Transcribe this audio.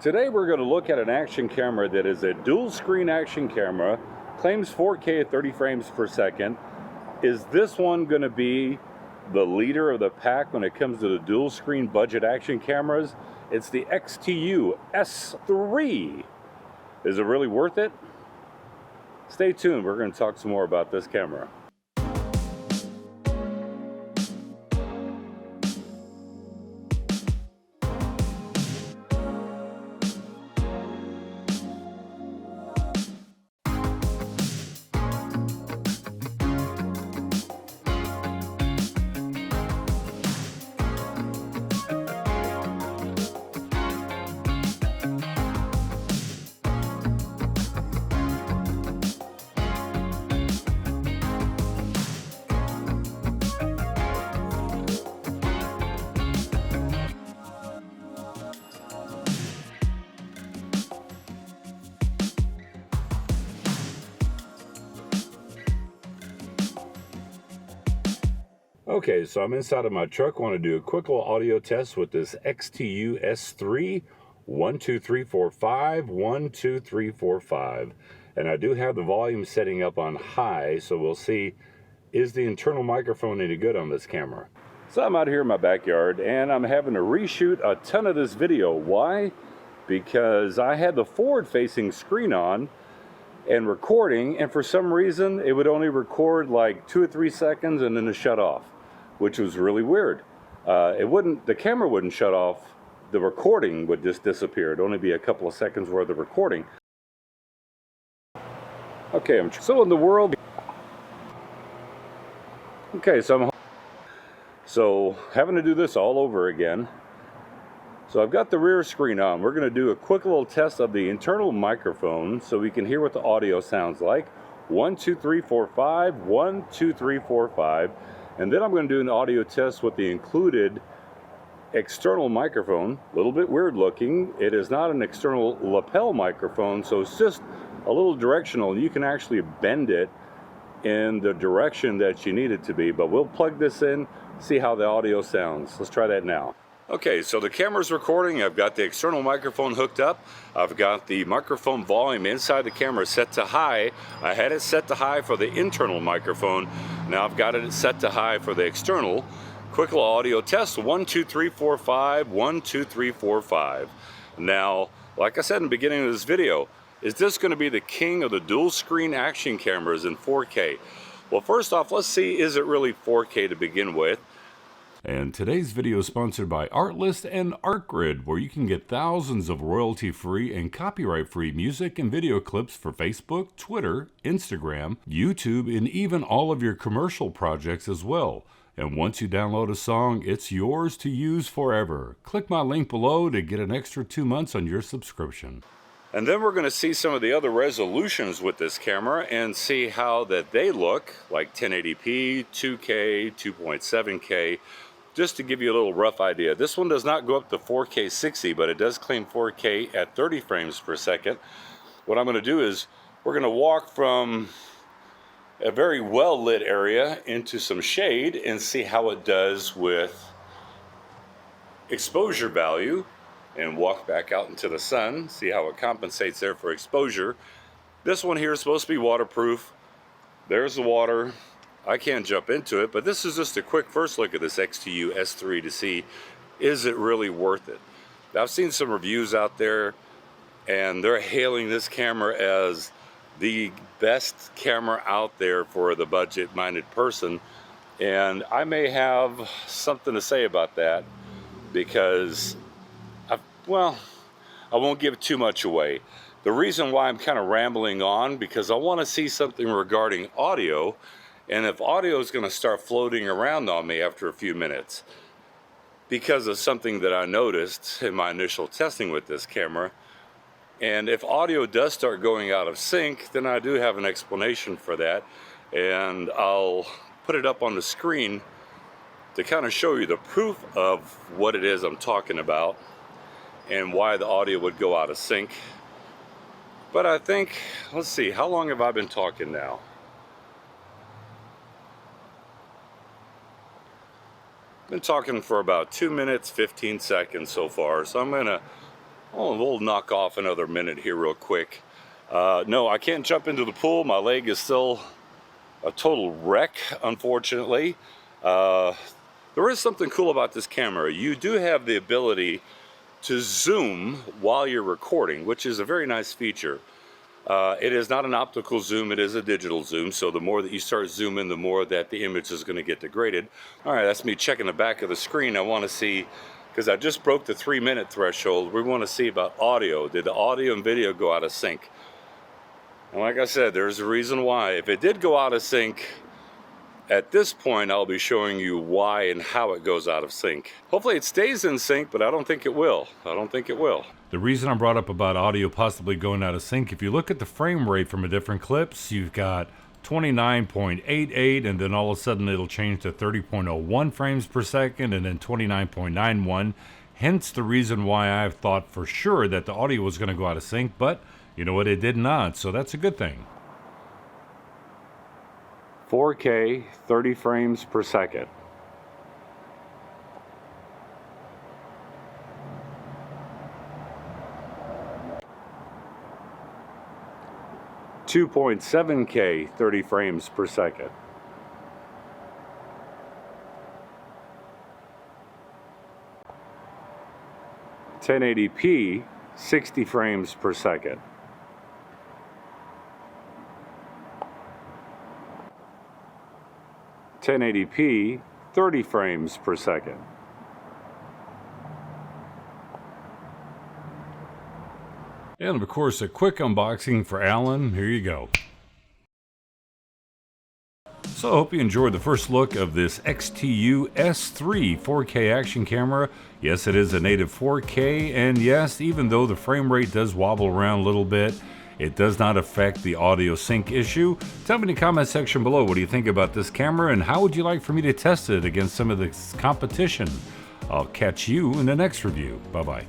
Today we're going to look at an action camera that is a dual screen action camera, claims 4K at 30 frames per second. Is this one going to be the leader of the pack when it comes to the dual screen budget action cameras? It's the XTU S3. Is it really worth it? Stay tuned, we're going to talk some more about this camera. Okay, so I'm inside of my truck. I want to do a quick little audio test with this XTU S3 12345 12345. And I do have the volume setting up on high, so we'll see, is the internal microphone any good on this camera? So I'm out here in my backyard and I'm having to reshoot a ton of this video. Why? Because I had the forward-facing screen on and recording, and for some reason it would only record like 2 or 3 seconds and then it shut off, which was really weird. The camera wouldn't shut off, the recording would just disappear. It'd only be a couple of seconds worth of recording. Okay, I'm so in the world. Okay, so having to do this all over again. So I've got the rear screen on. We're going to do a quick little test of the internal microphone so we can hear what the audio sounds like. 1, 2, 3, 4, 5, 1, 2, 3, 4, 5. And then I'm going to do an audio test with the included external microphone. A little bit weird looking. It is not an external lapel microphone, so it's just a little directional. You can actually bend it in the direction that you need it to be. But we'll plug this in, see how the audio sounds. Let's try that now. Okay, so the camera's recording. I've got the external microphone hooked up. I've got the microphone volume inside the camera set to high. I had it set to high for the internal microphone. Now I've got it set to high for the external. Quick little audio test. 1, 2, 3, 4, 5. 1, 2, 3, 4, 5. Now, like I said in the beginning of this video, is this going to be the king of the dual screen action cameras in 4K? Well, first off, let's see, is it really 4K to begin with? And today's video is sponsored by Artlist and ArtGrid, where you can get thousands of royalty-free and copyright-free music and video clips for Facebook, Twitter, Instagram, YouTube, and even all of your commercial projects as well. And once you download a song, it's yours to use forever. Click my link below to get an extra 2 months on your subscription. And then we're going to see some of the other resolutions with this camera and see how that they look, like 1080p, 2K, 2.7K. Just to give you a little rough idea, this one does not go up to 4K 60, but it does claim 4K at 30 frames per second. What I'm going to do is we're going to walk from a very well lit area into some shade and see how it does with exposure value, and walk back out into the sun, see how it compensates there for exposure. This one here is supposed to be waterproof. There's the water. I can't jump into it, but this is just a quick first look at this XTU S3 to see, is it really worth it? I've seen some reviews out there and they're hailing this camera as the best camera out there for the budget-minded person, and I may have something to say about that because, I won't give too much away. The reason why I'm kind of rambling on, because I want to see something regarding audio. And if audio is going to start floating around on me after a few minutes because of something that I noticed in my initial testing with this camera, and if audio does start going out of sync, then I do have an explanation for that, and I'll put it up on the screen to kind of show you the proof of what it is I'm talking about and why the audio would go out of sync. But I think, let's see, how long have I been talking now? Been talking for about 2 minutes 15 seconds so far, so I'm gonna Oh, we'll knock off another minute here real quick. No, I can't jump into the pool. My leg is still a total wreck, unfortunately. There is something cool about this camera. You do have the ability to zoom while you're recording, which is a very nice feature. It is not an optical zoom, it is a digital zoom, so the more that you start zooming, the more that the image is going to get degraded. All right, that's me checking the back of the screen. I want to see, because I just broke the 3-minute threshold, we want to see about audio. Did the audio and video go out of sync? And like I said, there's a reason why. If it did go out of sync, at this point, I'll be showing you why and how it goes out of sync. Hopefully it stays in sync, but I don't think it will. I don't think it will. The reason I brought up about audio possibly going out of sync, if you look at the frame rate from a different clips, you've got 29.88, and then all of a sudden it'll change to 30.01 frames per second, and then 29.91. Hence the reason why I've thought for sure that the audio was going to go out of sync, but you know what, it did not, so that's a good thing. 4K, 30 frames per second. $2.7K, 30 frames per second. $1080p, 60 frames per second. $1080p, 30 frames per second. And of course, a quick unboxing for Alan. Here you go. So I hope you enjoyed the first look of this XTU S3 4K action camera. Yes, it is a native 4K, and yes, even though the frame rate does wobble around a little bit, it does not affect the audio sync issue. Tell me in the comment section below, what do you think about this camera, and how would you like for me to test it against some of the competition? I'll catch you in the next review. Bye-bye.